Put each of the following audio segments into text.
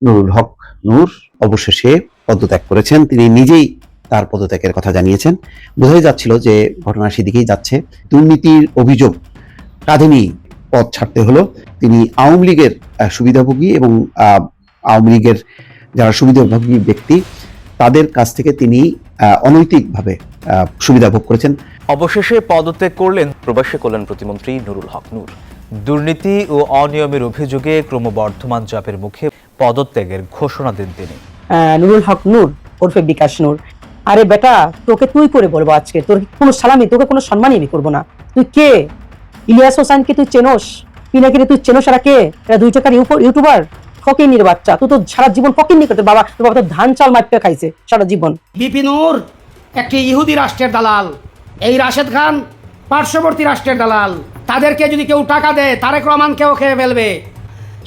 নুরুল হক নূর অবশেষে পদত্যাগ করেছেন। তিনি নিজেই তার পদত্যাগের কথা জানিয়েছেন। বোঝাই যাচ্ছিল যে ঘটনা সেদিকেই যাচ্ছে। দুর্নীতির অভিযোগ কাঁধে নিয়ে পদ ছাড়তে হলো। তিনি আওয়ামী লীগের সুবিধাভোগী এবং আওয়ামী লীগের যারা সুবিধাভোগী ব্যক্তি তাদের কাছ থেকে তিনি অনৈতিকভাবে সুবিধা ভোগ করেছেন। অবশেষে পদত্যাগ করলেন প্রবাসী কল্যাণ প্রতিমন্ত্রী নুরুল হক নূর। দুর্নীতি ও অনিয়মের অভিযোগে ক্রমবর্ধমান চাপের মুখে পদত্যাগের ঘোষণা দেন তিনি। নুরুল হক নূর ওরফে বিকাশ নূর, আরে বেটা তোকে তুই করে বলবো আজকে, তোর কোনো সালামি, তোকে কোনো সম্মানই আমি করবো না। তুই কে? ইলিয়াস হোসেনকে তুই চেনোস? পিনাকিরে তুই চেনোস? এরা কে? এরা 2 টাকার ইউটিউবার, ফকিন্নির বাচ্চা। তুই তো সারা জীবন ফকিন্নি করতে, তোর বাবা তো ধান চাল মাইপে খাইছে সারা জীবন। বিপি নূর একটি ইহুদি রাষ্ট্রের দালাল, এই রাশেদ খান পার্শ্ববর্তী রাষ্ট্রের দালাল। তাদেরকে যদি কেউ টাকা দেয় তারেক রহমানকেও খেয়ে ফেলবে।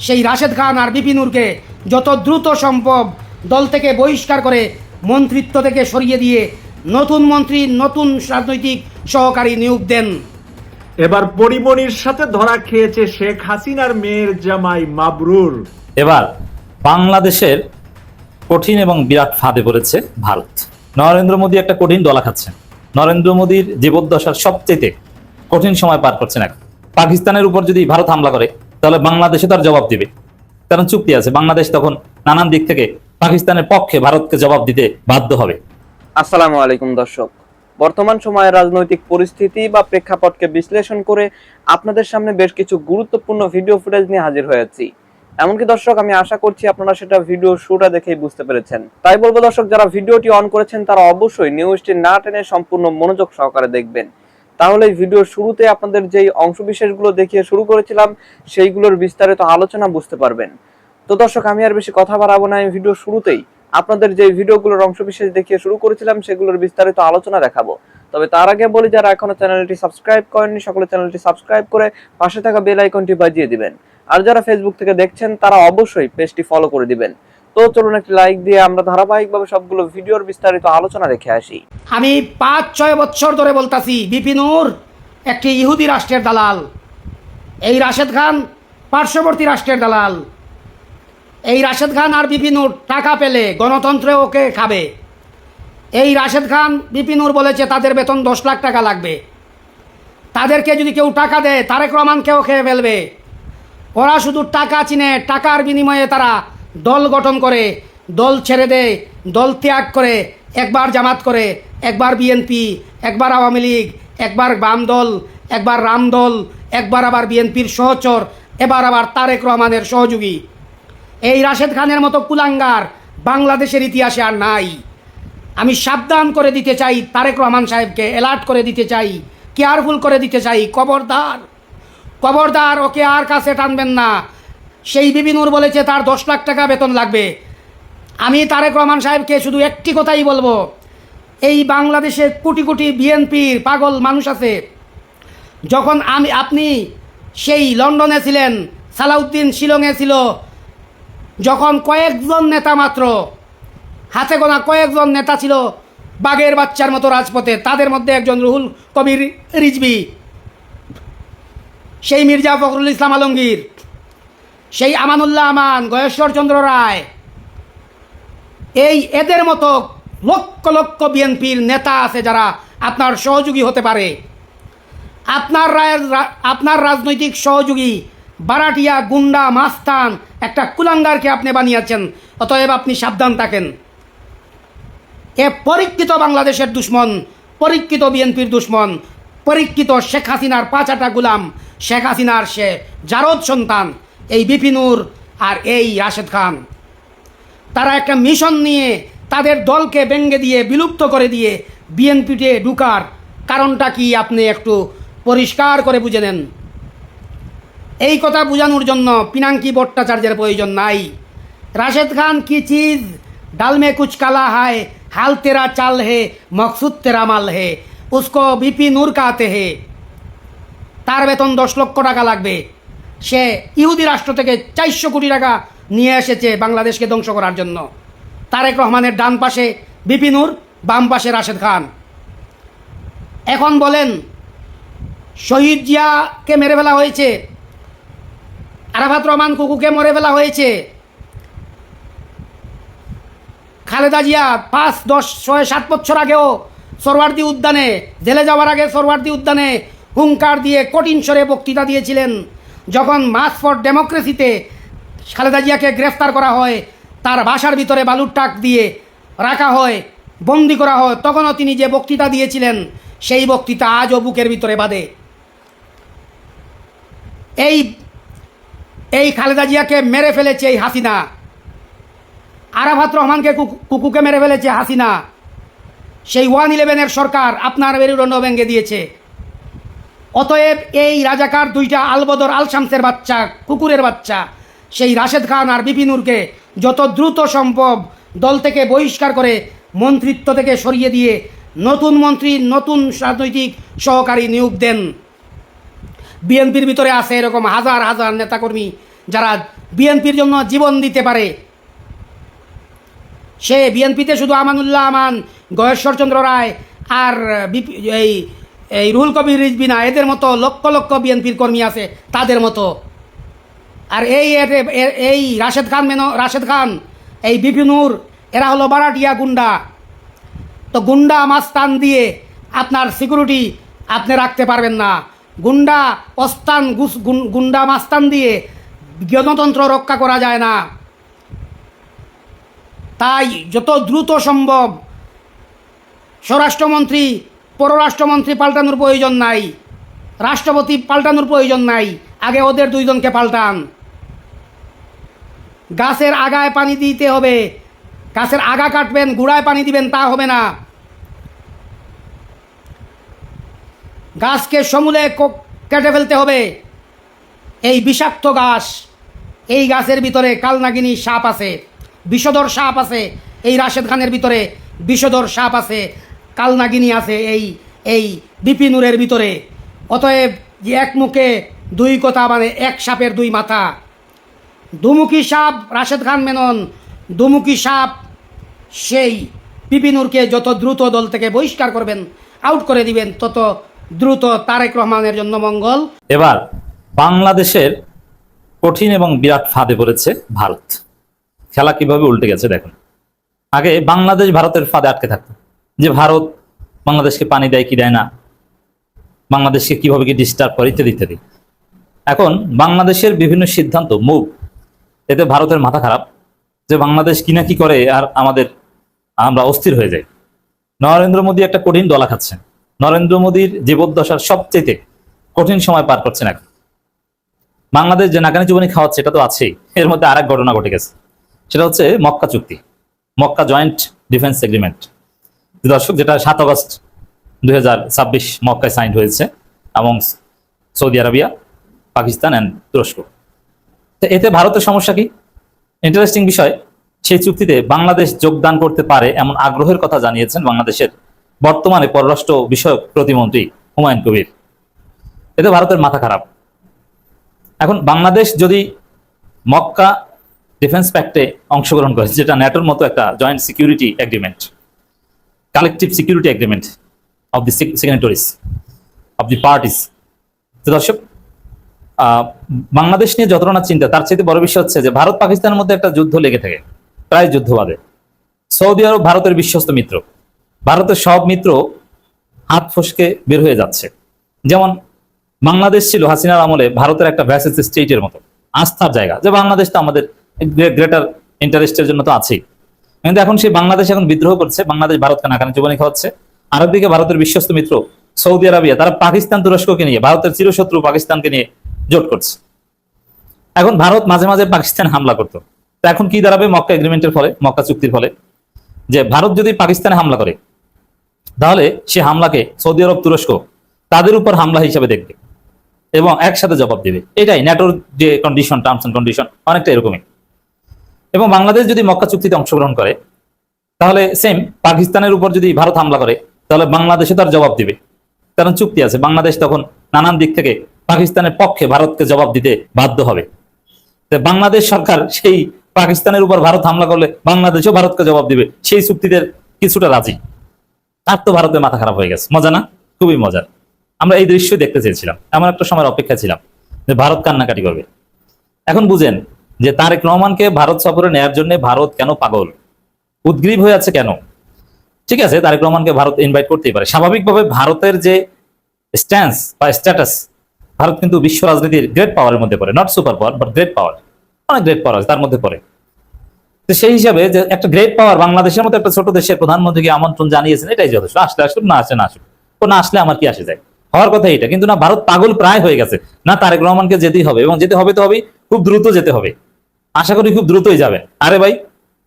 সেই রাশেদ খান আর বিপি নূরকে যত দ্রুত সম্ভব দল থেকে বহিষ্কার করে মন্ত্রিত্ব থেকে সরিয়ে দিয়ে নতুন মন্ত্রী, নতুন রাজনৈতিক সহকারী নিয়োগ দেন। এবার পরিমণির সাথে ধরা খেয়েছে শেখ হাসিনার মেয়ের জামাই মাবরুর। এবার বাংলাদেশের কঠিন এবং বিরাট ফাঁদে পড়েছে ভারত। নরেন্দ্র মোদী একটা কঠিন ডলা খাচ্ছেন। নরেন্দ্র মোদীর জীবদ্দশার সবচেয়ে কঠিন সময় পার করছেন এখন। পাকিস্তানের উপর যদি ভারত হামলা করে তাহলে বাংলাদেশে তার জবাব দিবে, কারণ চুক্তি আছে। বাংলাদেশ তখন নানান দিক থেকে পাকিস্তানের পক্ষে ভারতকে জবাব দিতে বাধ্য হবে। আসসালামু আলাইকুম দর্শক, বর্তমান সময়ের রাজনৈতিক পরিস্থিতি বা প্রেক্ষাপটকে বিশ্লেষণ করে আপনাদের সামনে বেশ কিছু গুরুত্বপূর্ণ ভিডিও ফুটেজ নিয়ে হাজির হয়েছি। এমনকি দর্শক, আমি আশা করছি আপনারা সেটা ভিডিও শুরুটা দেখেই বুঝতে পেরেছেন। তাই বলবো দর্শক, যারা ভিডিওটি অন করেছেন তারা অবশ্যই নিউজটি না টেনে সম্পূর্ণ মনোযোগ সহকারে দেখবেন। তাহলে ভিডিওর শুরুতে আপনাদের যেই অংশবিশেষগুলো দেখিয়ে শুরু করেছিলাম সেইগুলোর বিস্তারিত আলোচনা বুঝতে পারবেন। তো দর্শক, আমি আর বেশি কথা বাড়াবো না, আমি ভিডিও শুরুতেই আপনাদের যে ভিডিওগুলোর অংশবিশেষ দেখিয়ে শুরু করেছিলাম সেগুলোর বিস্তারিত আলোচনা দেখাবো। তবে তার আগে বলি, যারা এখনো চ্যানেলটি সাবস্ক্রাইব করেননি সকলে চ্যানেলটি সাবস্ক্রাইব করে পাশে থাকা বেল আইকনটি বাজিয়ে দিবেন। আর যারা ফেসবুক থেকে দেখছেন তারা অবশ্যই পেজটি ফলো করে দিবেন। তো চলুন একটি লাইক দিয়ে আমরা ধারাবাহিকভাবে সবগুলো ভিডিওর বিস্তারিত আলোচনা রেখে আসি। আমি 5-6 বছর ধরে বলতাছি বিপি নূর একটি ইহুদি রাষ্ট্রের দালাল, এই রাশেদ খান পার্শ্ববর্তী রাষ্ট্রের দালাল। এই রাশেদ খান আর বিপি নূর টাকা পেলে গণতন্ত্রে ওকে খাবে। এই রাশেদ খান, বিপি নূর বলেছে তাদের বেতন 10 লাখ টাকা লাগবে। তাদেরকে যদি কেউ টাকা দেয় তারেক রহমানকেও খেয়ে ফেলবে। ওরা শুধু টাকা চিনে, টাকার বিনিময়ে তারা দল গঠন করে, দল ছেড়ে দেয়, দল ত্যাগ করে, একবার জামাত করে, একবার বিএনপি, একবার আওয়ামী লীগ, একবার বাম দল, একবার রাম দল, একবার আবার বিএনপির সহচর, এবার আবার তারেক রহমানের সহযোগী। এই রাশেদ খানের মতো কুলাঙ্গার বাংলাদেশের ইতিহাসে আর নাই। আমি সাবধান করে দিতে চাই, তারেক রহমান সাহেবকে অ্যালার্ট করে দিতে চাই, কেয়ারফুল করে দিতে চাই, খবরদার খবরদার, ওকে আর কাছে টানবেন না। সেই বিপি নূর বলেছে তার 10 লাখ টাকা বেতন লাগবে। আমি তারেক রহমান সাহেবকে শুধু একটি কথাই বলবো, এই বাংলাদেশে কোটি কোটি বিএনপির পাগল মানুষ আছে। যখন আপনি সেই লন্ডনে ছিলেন, সালাউদ্দিন শিলংয়ে ছিল, যখন কয়েকজন নেতা মাত্র, হাতে গোনা কয়েকজন নেতা ছিল বাঘের বাচ্চার মতো রাজপথে, তাদের মধ্যে একজন রুহুল কবির রিজভী, সেই মির্জা ফখরুল ইসলাম আলমগীর, সেই আমানুল্লাহ আমান, গয়েশ্বরচন্দ্র রায়, এদের মতো লক্ষ লক্ষ বিএনপির নেতা আছে যারা আপনার সহযোগী হতে পারে। আপনার রাজনৈতিক সহযোগী বারাটিয়া গুন্ডা মাস্তান একটা কুলাঙ্গারকে আপনি বানিয়েছেন। অতএব আপনি সাবধান থাকেন। এ পরীক্ষিত বাংলাদেশের দুশ্মন, পরীক্ষিত বিএনপির দুশ্মন, পরীক্ষিত শেখ হাসিনার 5 গোলাম, শেখ হাসিনার সে জারদ সন্তান এই বিপি নূর আর এই রাশেদ খান। তারা একটা মিশন নিয়ে তাদের দলকে ভেঙে দিয়ে, বিলুপ্ত করে দিয়ে বিএনপিতে ঢুকার কারণটা কি আপনি একটু পরিষ্কার করে বুঝে নেন। এই কথা বোঝানোর জন্য পিনাকি ভট্টাচার্যের প্রয়োজন নাই। রাশেদ খান কি চিজ, ডাল মে কুছ কালা হায়, হাল তেরা চাল হে, মকসুদ তেরা মাল হে, উসকো বিপি নূর কাতে হে। তার বেতন 10 লক্ষ টাকা লাগবে। সে ইহুদি রাষ্ট্র থেকে 400 কোটি টাকা নিয়ে এসেছে বাংলাদেশকে ধ্বংস করার জন্য। তারেক রহমানের ডান পাশে বিপি নূর, বাম পাশে রাশেদ খান। এখন বলেন, শহীদ জিয়াকে মেরে ফেলা হয়েছে, আরাফাত রহমান কুকুকে মেরে ফেলা হয়েছে, খালেদা জিয়া 5, 10, 6, 7 বছর আগেও সরওয়ার্দী উদ্যানে, জেলে যাওয়ার আগে সরওয়ার্দী উদ্যানে হুঙ্কার দিয়ে কঠিন স্বরে বক্তৃতা দিয়েছিলেন। যখন মার্চ ফর ডেমোক্রেসিতে খালেদা জিয়াকে গ্রেফতার করা হয়, তার বাসার ভিতরে বালুর টাক দিয়ে রাখা হয়, বন্দি করা হয়, তখনও তিনি যে বক্তৃতা দিয়েছিলেন সেই বক্তৃতা আজও বুকের ভিতরে বাঁধে। এই খালেদা জিয়াকে মেরে ফেলেছে এই হাসিনা, আরাফাত রহমানকে কুকুকে মেরে ফেলেছে হাসিনা, সেই 111-এর সরকার আপনার মেরুদণ্ড ভেঙে দিয়েছে। অতএব এই রাজাকার দুইটা আলবদর আল শামসের বাচ্চা, কুকুরের বাচ্চা, সেই রাশেদ খান আর বিপিনুরকে যত দ্রুত সম্ভব দল থেকে বহিষ্কার করে মন্ত্রিত্ব থেকে সরিয়ে দিয়ে নতুন মন্ত্রী, নতুন রাজনৈতিক সহকারী নিয়োগ দেন। বিএনপির ভিতরে আছে এরকম হাজার হাজার নেতাকর্মী যারা বিএনপির জন্য জীবন দিতে পারে। সে বিএনপিতে শুধু আমানুল্লাহ আমান, গয়েশ্বরচন্দ্র রায় আর এই রুহুল কবির রিজভী না, এদের মতো লক্ষ লক্ষ বিএনপির কর্মী আছে তাদের মতো। আর এই রাশেদ খান, এই বিপিনুর, এরা হলো বারাটিয়া গুন্ডা। তো গুন্ডা মাস্তান দিয়ে আপনার সিকিউরিটি আপনি রাখতে পারবেন না। গুন্ডা মাস্তান দিয়ে গণতন্ত্র রক্ষা করা যায় না। তাই যত দ্রুত সম্ভব স্বরাষ্ট্রমন্ত্রী, পররাষ্ট্রমন্ত্রী পাল্টানোর প্রয়োজন নাই, রাষ্ট্রপতি পাল্টানোর প্রয়োজন নাই, আগে ওদের দুইজনকে পাল্টান। গাছের আগায় পানি দিতে হবে, গাছের আগা কাটবেন, গুড়ায় পানি দিবেন তা হবে না। গাছকে সমূলে কেটে ফেলতে হবে। এই বিষাক্ত গাছ, এই গাছের ভিতরে কালনাগিনী সাপ আছে, বিষধর সাপ আছে। এই রাশেদ খানের ভিতরে বিষধর সাপ আছে, কালনাগিনী আছে এই বিপিনুরের ভিতরে। অতএব যে এক মুখে দুই কথা, মানে এক সাপের দুই মাথা। দুমুখী সাপ রাশেদ খান মেনন, দুমুখী সাপ সেই বিপিনুরকে যত দ্রুত দল থেকে বহিষ্কার করবেন, আউট করে দিবেন, তত দ্রুত তারেক রহমানের জন্য মঙ্গল। এবার বাংলাদেশের কঠিন এবং বিরাট ফাঁদে পড়েছে ভারত। খেলা কিভাবে উল্টে গেছে দেখুন। আগে বাংলাদেশ ভারতের ফাঁদে আটকে থাকতো, যে ভারত বাংলাদেশকে পানি দেয় কি দেয় না, বাংলাদেশকে কিভাবে কি ডিস্টার্ব করে, ইত্যাদি ইত্যাদি। এখন বাংলাদেশের বিভিন্ন সিদ্ধান্ত, মুভ, এতে ভারতের মাথা খারাপ, যে বাংলাদেশ কি না কি করে আর আমরা অস্থির হয়ে যাই। নরেন্দ্র মোদী একটা কঠিন ডলা খাচ্ছেন। নরেন্দ্র মোদীর জীবদ্দশার সবচেয়ে কঠিন সময় পার করছেন এখন। বাংলাদেশ যে নাকানি চুবানি খাওয়াচ্ছে এটা তো আছেই, এর মধ্যে আরেক ঘটনা ঘটে গেছে, সেটা হচ্ছে মক্কা চুক্তি, মক্কা জয়েন্ট ডিফেন্স এগ্রিমেন্ট। দর্শক, যেটা 7 আগস্ট 2026 মক্কায় সাইন হয়েছে এবং সৌদি আরবিয়া, পাকিস্তান অ্যান্ড তুরস্ক। তো এতে ভারতের সমস্যা কি? ইন্টারেস্টিং বিষয়, সেই চুক্তিতে বাংলাদেশ যোগদান করতে পারে এমন আগ্রহের কথা জানিয়েছেন বাংলাদেশের বর্তমানে পররাষ্ট্র বিষয়ক প্রতিমন্ত্রী হুমায়ুন কবির। এতে ভারতের মাথা খারাপ। এখন বাংলাদেশ যদি মক্কা ডিফেন্স প্যাক্টে অংশগ্রহণ করে, যেটা ন্যাটোর মতো একটা joint security agreement, collective security agreement of the signatories of the parties. তো দর্শক, বাংলাদেশ নিয়ে যত না চিন্তা, তার চেয়ে বড় বিষয় হচ্ছে যে ভারত পাকিস্তানের মধ্যে একটা যুদ্ধ লেগে থাকে, প্রায় যুদ্ধ বাদে। সৌদি আরব ভারতের বিশ্বস্ত মিত্র, ভারতের সব মিত্র হাত ফসকে বের হয়ে যাচ্ছে। যেমন বাংলাদেশ ছিল হাসিনার আমলে ভারতের একটা ভ্যাসেল স্টেটের মতো আস্থার জায়গা, যে বাংলাদেশ তো আমাদের গ্রেটার ইন্টারেস্টের জন্য তো আছেই। কিন্তু এখন সেই বাংলাদেশ এখন বিদ্রোহ করছে, বাংলাদেশ ভারতকে নাকানি চুবানি খাওয়াচ্ছে। আরেকদিকে ভারতের বিশ্বস্ত মিত্র সৌদি আরবিয়া, তারা পাকিস্তান তুরস্ককে নিয়ে, ভারতের চিরশত্রু পাকিস্তানকে নিয়ে জোট করছে। এখন ভারত মাঝে মাঝে পাকিস্তান হামলা করতো, তো এখন কি দাঁড়াবে মক্কা এগ্রিমেন্টের ফলে, মক্কা চুক্তির ফলে, যে ভারত যদি পাকিস্তানে হামলা করে তাহলে সে হামলাকে সৌদি আরব, তুরস্ক তাদের উপর হামলা হিসেবে দেখবে এবং একসাথে জবাব দেবে। এটাই ন্যাটোর যে কন্ডিশন, টার্মস এন্ড কন্ডিশন অনেকটা এরকমই। এবং বাংলাদেশ যদি মক্কা চুক্তিতে অংশগ্রহণ করে তাহলে সেম পাকিস্তানের উপর যদি ভারত হামলা করে তাহলে বাংলাদেশে তার জবাব দিবে, কারণ চুক্তি আছে। বাংলাদেশ তখন নানান দিক থেকে পাকিস্তানের পক্ষে ভারতকে জবাব দিতে বাধ্য হবে। বাংলাদেশ সরকার সেই পাকিস্তানের উপর ভারত হামলা করলে বাংলাদেশও ভারতকে জবাব দিবে, সেই চুক্তিতে কিছুটা রাজি। তার তো ভারতের মাথা খারাপ হয়ে গেছে। মজা না? খুবই মজার। আমরা এই দৃশ্য দেখতে চেয়েছিলাম, এমন একটা সময় অপেক্ষা ছিলাম যে ভারত কান্নাকাটি করবে। এখন বুঝেন যে তারেক রহমানকে ভারত সফরে নেয়ার জন্য ভারত কেন পাগল। উদ্গ্রীব হয়ে আছে কেন? ঠিক আছে, তারেক রহমানকে ভারত ইনভাইট করতেই পারে। স্বাভাবিকভাবে ভারতের যে স্ট্যান্স বা স্ট্যাটাস, ভারত কিন্তু বিশ্ব রাজনীতির গ্রেট পাওয়ারের মধ্যে পড়ে, not super power but great power, অনেক গ্রেট পাওয়ার আছে তার মধ্যে পড়ে। তো সেই হিসাবে যে একটা গ্রেট পাওয়ার বাংলাদেশের মতো একটা ছোট দেশের প্রধানমন্ত্রীকে আমন্ত্রণ জানিয়েছেন, এটাই যথেষ্ট। আসলে আসুক, না আসে না আসুক, তো না আসলে আমার কি আসে যায়, হওয়ার কথা এটা। কিন্তু না, ভারত পাগল প্রায় হয়ে গেছে, না তারেক রহমানকে যেতেই হবে, এবং যেতে হবে তো হবেই, খুব দ্রুত যেতে হবে। আশা করি খুব দ্রুতই যাবেন। আরে ভাই,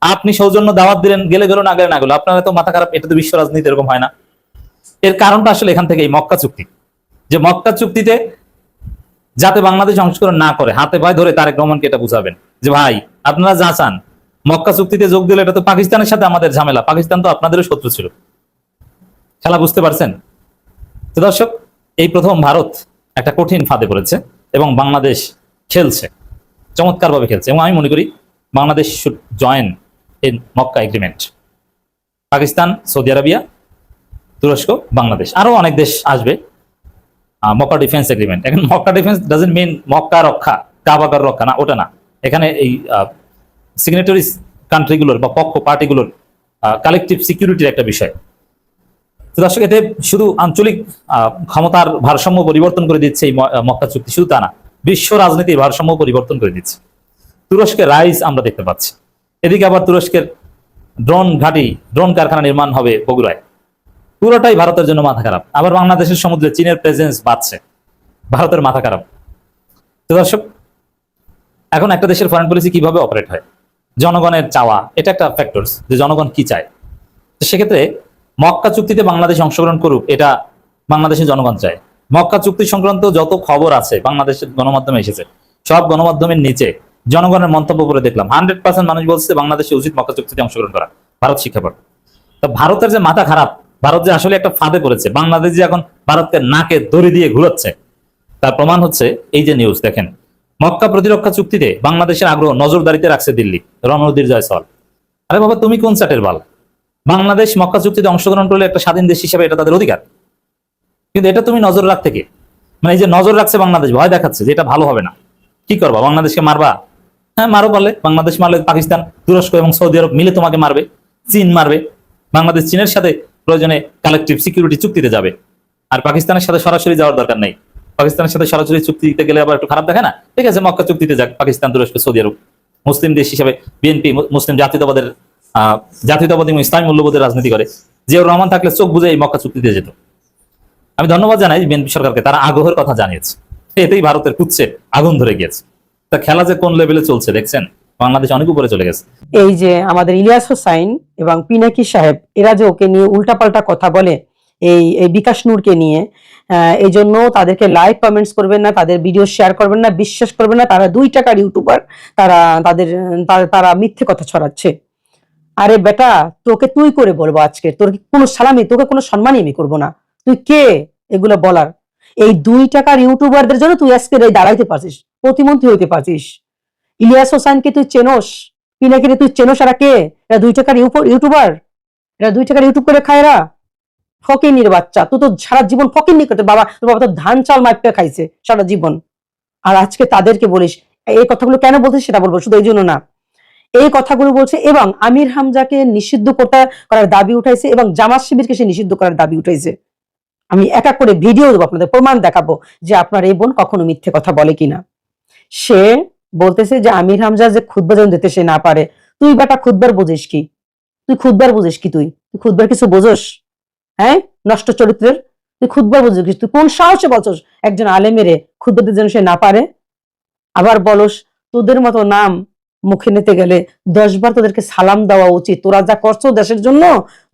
আপনি সৌজন্য দাওয়াত দিলেন, গেলে গেল, না গেলে না গেল, আপনারা তো মাথা খারাপ। এটা তো বিশ্ব রাজনীতি এরকম হয় না। এর কারণটা আসলে এখান থেকে এই মক্কা চুক্তি, যে মক্কা চুক্তিতে যাতে বাংলাদেশ অংশগ্রহণ না করে, হাতে পায়ে ধরে তারেক রহমানকে এটা বুঝাবেন যে ভাই আপনারা যা চান, মক্কা চুক্তিতে যোগ দিলে এটা তো পাকিস্তানের সাথে আমাদের ঝামেলা, পাকিস্তান তো আপনাদেরও শত্রু ছিল। খেলা বুঝতে পারছেন তো দর্শক? এই প্রথম ভারত একটা কঠিন ফাঁদে পড়েছে এবং বাংলাদেশ খেলছে, চমৎকার ভাবে খেলছে, এবং আমি মনে করি Bangladesh should join in Mecca agreement. Pakistan, Saudi Arabia, তুরস্ক, বাংলাদেশ, আরো অনেক দেশ আসবে মক্কা ডিফেন্স এগ্রিমেন্ট। এখন Mecca defence doesn't mean Mecca রক্ষা, কাবাগার রক্ষা, না, ওটা না। এখানে এই সিগনেটারিজ কান্ট্রিগুলোর বা পক্ষ পার্টিগুলোর কালেকটিভ সিকিউরিটির একটা বিষয়। তো দর্শক, এতে শুধু আঞ্চলিক ক্ষমতার ভারসাম্য পরিবর্তন করে দিচ্ছে এই মক্কা চুক্তি, শুধু তা না, বিশ্ব রাজনীতির ভারসাম্য পরিবর্তন করে দিচ্ছে। তুরস্কের রাইজ আমরা দেখতে পাচ্ছি, এদিকে আবার তুরস্কের ড্রোন ঘাঁটি, ড্রোন কারখানা নির্মাণ হবে বগুড়ায়। পুরোটাই ভারতের জন্য মাথা খারাপ। আবার বাংলাদেশের সমুদ্রে চীনের প্রেজেন্স বাড়ছে, ভারতের মাথা খারাপ। তো দর্শক, এখন একটা দেশের ফরেন পলিসি কিভাবে অপারেট হয়, জনগণের চাওয়া, এটা একটা ফ্যাক্টরস, যে জনগণ কি চায়। তো সেক্ষেত্রে মক্কা চুক্তিতে বাংলাদেশ অংশগ্রহণ করুক, এটা বাংলাদেশের জনগণ চায়। মক্কা চুক্তি সংক্রান্ত যত খবর আছে বাংলাদেশের গণমাধ্যমে এসেছে, সব গণমাধ্যমের নিচে জনগণের মন্তব্য করে দেখলাম 100% মানুষ বলছে বাংলাদেশে উচিত মক্কা চুক্তিতে অংশগ্রহণ করা, ভারত শিক্ষা পাবে। তো ভারতের যে মাথা খারাপ, ভারত যে আসলে একটা ফাঁদে পড়েছে, বাংলাদেশ যে এখন ভারতকে নাকে দড়ি দিয়ে ঘুরাচ্ছে, তার প্রমাণ হচ্ছে এই যে নিউজ দেখেন। মক্কা প্রতিরক্ষা চুক্তিতে বাংলাদেশের আগ্রহ নজরদারিতে রাখছে দিল্লি, রণনদীর জয়সওয়াল। আরে বাবা, তুমি কোন চাটের বাল? বাংলাদেশ মক্কা চুক্তিতে অংশগ্রহণ করলে একটা স্বাধীন দেশ হিসেবে এটা তাদের অধিকার, কিন্তু এটা তুমি নজর রাখতে কে? মানে এই যে নজর রাখছে বাংলাদেশ, ভয় দেখাচ্ছে যে এটা ভালো হবে না। কি করবা, বাংলাদেশকে মারবা? হ্যাঁ, মারো, পারলে বাংলাদেশ মারলে পাকিস্তান, তুরস্ক এবং সৌদি আরব মিলে তোমাকে মারবে, চীন মারবে। বাংলাদেশ চীনের সাথে প্রয়োজনে কালেকটিভ সিকিউরিটি চুক্তিতে যাবে, আর পাকিস্তানের সাথে সরাসরি যাওয়ার দরকার নেই। পাকিস্তানের সাথে সরাসরি চুক্তি দিতে গেলে আবার একটু খারাপ দেখে না? ঠিক আছে, মক্কা চুক্তিতে যাক পাকিস্তান, তুরস্ক, সৌদি আরব। মুসলিম দেশ হিসেবে বিএনপি মুসলিম জাতীয়তাবাদী এবং ইসলামী মূল্যবোধের রাজনীতি করে, জিয়াউর রহমান থাকলে চোখ বুঝে এই মক্কা চুক্তিতে যেত। আমি ধন্যবাদ জানাই বিএনপি সরকারকে, তারা আগ্রহের কথা জানিয়েছে। এতেই ভারতের কুচ্ছে আগুন ধরে গিয়েছে। তা খেলা যে কোন লেভেলে চলছে দেখছেন, বাংলাদেশ অনেক উপরে চলে গেছে। এই যে আমাদের ইলিয়াস হোসাইন এবং পিনাকি সাহেব, এরা যে ওকে নিয়ে উল্টাপাল্টা কথা বলে, এই বিকাশ নূরকে নিয়ে, এই জন্য তাদেরকে লাইক কমেন্টস করবেন না, তাদের ভিডিও শেয়ার করবেন না, বিশ্বাস করবেন না। তারা 2 টাকার ইউটিউবার, তারা মিথ্যে কথা ছড়াচ্ছে। আরে বেটা, তোকে তুই করে বলবো আজকে, তোর কোনো সালামি, তোকে কোনো সম্মানই আমি করবো না। তুই কে এগুলো বলার? এই 2 টাকার ইউটিউবারদের জন্য তুই আজকে দাঁড়াইতে পারছিস, প্রতিমন্ত্রী হইতে পারছিস। ইলিয়াস হোসাইনকে তুই চেনোস, পিনাকিরে তুই চেনোস, এরা কে? এরা 2 টাকার ইউটিউবার, এরা 2 টাকার ইউটিউব করে খায়। এরা ফকিনির বাচ্চা। তুই তো সারা জীবন ফকিনি করতে, তোর বাবা তো ধান চাল মাইপে খাইছে সারা জীবন, আর আজকে তাদেরকে বলিস। এই কথাগুলো কেন বলছিস সেটা বলবো, শুধু এই জন্য না, এই কথাগুলো বলছে। এবং আমির হামজাকে নিষিদ্ধ করার দাবি উঠাইছে, এবং জামাত শিবিরকে সে নিষিদ্ধ করার দাবি উঠাইছে। আমি এক এক করে ভিডিও দেবো, আপনাদের প্রমাণ দেখাবো যে আপনার এই বোন কখনো মিথ্যে কথা বলে কিনা। সে বলতেছে যে আমির হামজা যে খুতবা যেন দিতে সে না পারে। তুই বেটা খুতবার বুঝিস কি? তুই খুতবার বুঝিস কি? তুই খুতবার কিছু বোঝস? হ্যাঁ, নষ্ট চরিত্রের। তুই খুতবার বুঝিস কি? তুই কোন সাহসে বলছস একজন আলেমেরে খুতবা দিতে যেন সে না পারে? আবার বলস তোদের মতো নাম মুখে নিতে গেলে 10 বার তোদেরকে সালাম দেওয়া উচিত। তোরা যা করছো দেশের জন্য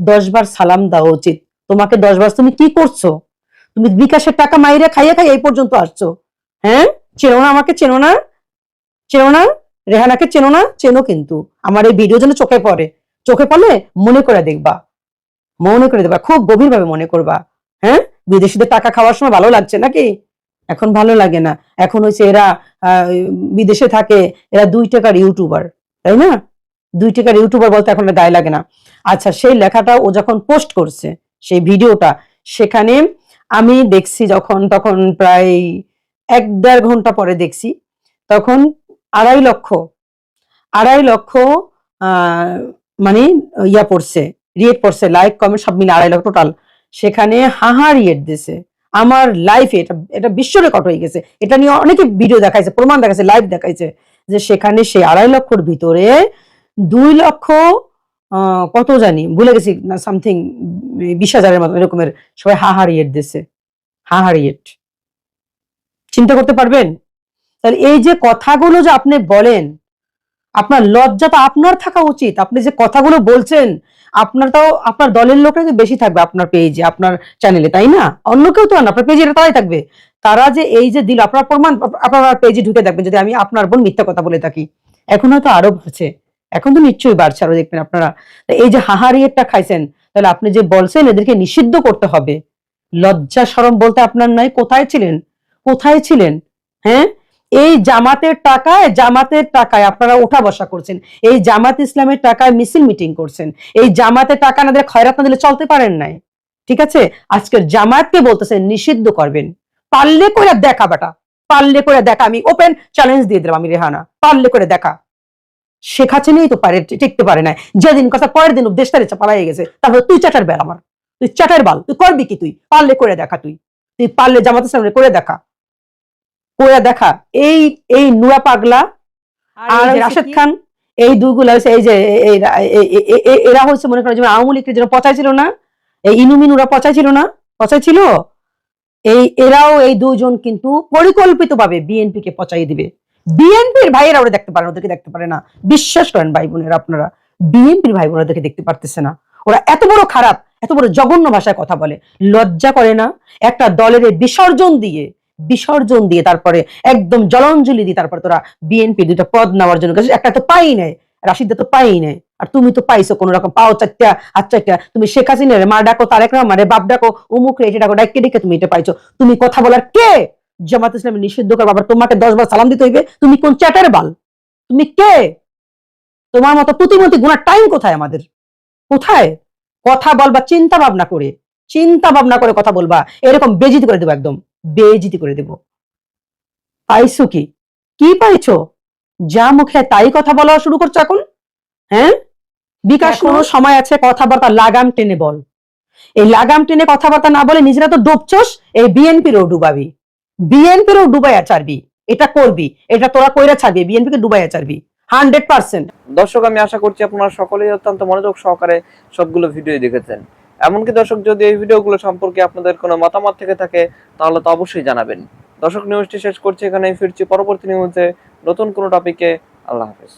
10 বার সালাম দেওয়া উচিত। তোমাকে 10 বার, তুমি কি করছো? তুমি বিকাশের টাকা মাইরে খাইয়ে খাইয়ে এই পর্যন্ত আসছো। হ্যাঁ, চেনো না আমাকে? চেনো না? চেনো না রেহানাকে? চেনো না? চেনো, কিন্তু আমার এই ভিডিও যেন চোখে পড়ে, চোখে পড়লে মনে করে দেখবা, মনে করে দেবা, খুব গভীর ভাবে মনে করবা। হ্যাঁ, বিদেশিদের টাকা খাওয়ার সময় ভালো লাগছে নাকি? এখন ভালো লাগে না। এখন হচ্ছে এরা বিদেশে থাকে, এরা 2 টাকার ইউটিউবার, তাই না? 2 টাকার ইউটিউবার বলতে এখন গায়ে লাগে না। আচ্ছা, সেই লেখাটা ও যখন পোস্ট করছে, সেই ভিডিওটা, সেখানে আমি দেখছি তখন প্রায় 1-1.5 ঘন্টা পরে দেখছি, তখন 2.5 লক্ষ মানে ইয়া পড়ছে, রিয়েট পড়ছে, লাইক কমেন্ট সব মিলে 2.5 লাখ টোটাল, সেখানে হাহা রিয়েট দিছে। আমার লাইফে এটা বিশ্ব রেকর্ড হয়ে গেছে। এটা নিয়ে অনেকে ভিডিও দেখাইছে, প্রমাণ দেখাইছে, লাইভ দেখাইছে, যে সেখানে সে 2.5 লক্ষর ভিতরে 2 লক্ষ কত জানি ভুলে গেছি না, সামথিং 20,000-এর মতো এরকমের সবাই হাহা রিয়েট দিছে। হাহা রিয়েট চিন্তা করতে পারবেন? তাহলে এই যে কথাগুলো যে আপনি বলেন, আপনার লজ্জা তো আপনার থাকা উচিত। আপনি যে কথাগুলো বলছেন, আপনার তাও আপনার দলের লোকরা যে বেশি থাকবে আপনার পেজে, আপনার চ্যানেলে, তাই না? অন্য কেউ তো না, আপনার পেজে তারাই থাকবে। তারা যে এই যে দিল, আপনার প্রমাণ আপনার পেজে ঢুকে দেখবেন যদি আমি আপনার বোন মিথ্যা কথা বলে থাকি। এখন হয়তো আরো বাড়ছে, এখন তো নিশ্চয়ই বাড়ছে, আরো দেখবেন আপনারা। এই যে হাহারিয়েরটা খাইছেন, তাহলে আপনি যে বলছেন এদেরকে নিষিদ্ধ করতে হবে, লজ্জা শরম বলতে আপনার নাই? কোথায় ছিলেন? কোথায় ছিলেন? হ্যাঁ, এই জামাতের টাকায় আপনারা ওঠা বসা করছেন, এই জামাত ইসলামের টাকায় মিছিল মিটিং করছেন, এই জামাতের টাকা না দিলে, খয়রাত না দিলে চলতে পারেন নাই। ঠিক আছে, আজকের জামাতকে বলতেছেন নিষিদ্ধ করবেন। পারলে করে দেখা বেটা, পারলে করে দেখা। আমি ওপেন চ্যালেঞ্জ দিয়ে দিলাম, আমি রেহানা, পারলে করে দেখা। শেখ হাসিনাই তো পারে, টিকতে পারে না। যেদিন কথা পরের দিন দেশটা রেচা পালাই গেছে, তারপর তুই চাটার বেল, আমার তুই চাটার বাল, তুই করবি কি? তুই পারলে করে দেখা, তুই পারলে জামাত ইসলামের করে দেখা, করে দেখা। এই নুরা পাগলা আর রাশেদ খান, এই দুগুলা হচ্ছে, এই যে এরা হচ্ছে মনে করেন যেমন আওয়ামী লীগের যেন পচাইছিল না, এই ইনুমিনুরা পচাইছিল না, পচাইছিল, এরাও এই দুজন কিন্তু পরিকল্পিত ভাবে বিএনপি কে পচাই দিবে। বিএনপির ভাইয়েরা ওরা দেখতে পারে, ওদেরকে দেখতে পারে না। বিশ্বাস করেন ভাই বোনেরা, আপনারা বিএনপির ভাই বোনেরা দেখে দেখতে পারতেছে না। ওরা এত বড় খারাপ, এত বড় জঘন্য ভাষায় কথা বলে, লজ্জা করে না? একটা দলের বিসর্জন দিয়ে তারপরে একদম জলাঞ্জলি দিয়ে তারপরে তোরা বিএনপি 2টা পদ নেওয়ার জন্য, একটা তো পাই নাই, রাশিদা তো পাই নাই, আর তুমি তো পাইছো কোন রকম, পাও 4টা হাত 4টা। তুমি শেখ হাসিনার মা ডাকো, তারেক রহমানের বাপ ডাকো, অমুক রে, এটা ডাকো, ডাকে ডেকে তুমি এটা পাইছো। তুমি কথা বলার কে? জামাত ইসলামে নিষিদ্ধ করবো, আবার তোমাকে 10 বার সালাম দিতে হইবে? তুমি কোন চ্যাটার বাল? তুমি কে? তোমার মতো প্রতিমন্ত্রী গুনার টাইম কোথায় আমাদের? কোথায়? কথা বলবা চিন্তা ভাবনা করে কথা বলবা, এরকম বেজিতি করে দেবো, একদম বেজিতি করে দেবো। পাইছো কি? কি পাইছো? যা মুখে তাই কথা বলা শুরু করছো এখন। হ্যাঁ, বিকাশ কোনো সময় আছে, কথাবার্তা লাগাম টেনে বল। এই লাগাম টেনে কথাবার্তা না বলে নিজেরা তো ডুবছস, এই বিএনপিরও ডুবাবি, বিএনপিরও ডুবাইয়া ছাড়বি। এটা করবি, এটা তোরা কইরা ছাড়বি, বিএনপিকে ডুবাইয়া ছাড়বি 100%। দর্শক, আমি আশা করছি আপনারা সকলেই অত্যন্ত মনোযোগ সহকারে সবগুলো ভিডিও দেখেছেন। এমনকি দর্শক, যদি এই ভিডিওগুলো সম্পর্কে আপনাদের কোনো মতামত থেকে থাকে তাহলে তো অবশ্যই জানাবেন। দর্শক, নিউজটি শেষ করছি এখানেই, ফিরছি পরবর্তী নিউজে নতুন কোনো টপিকে। আল্লাহ হাফেজ।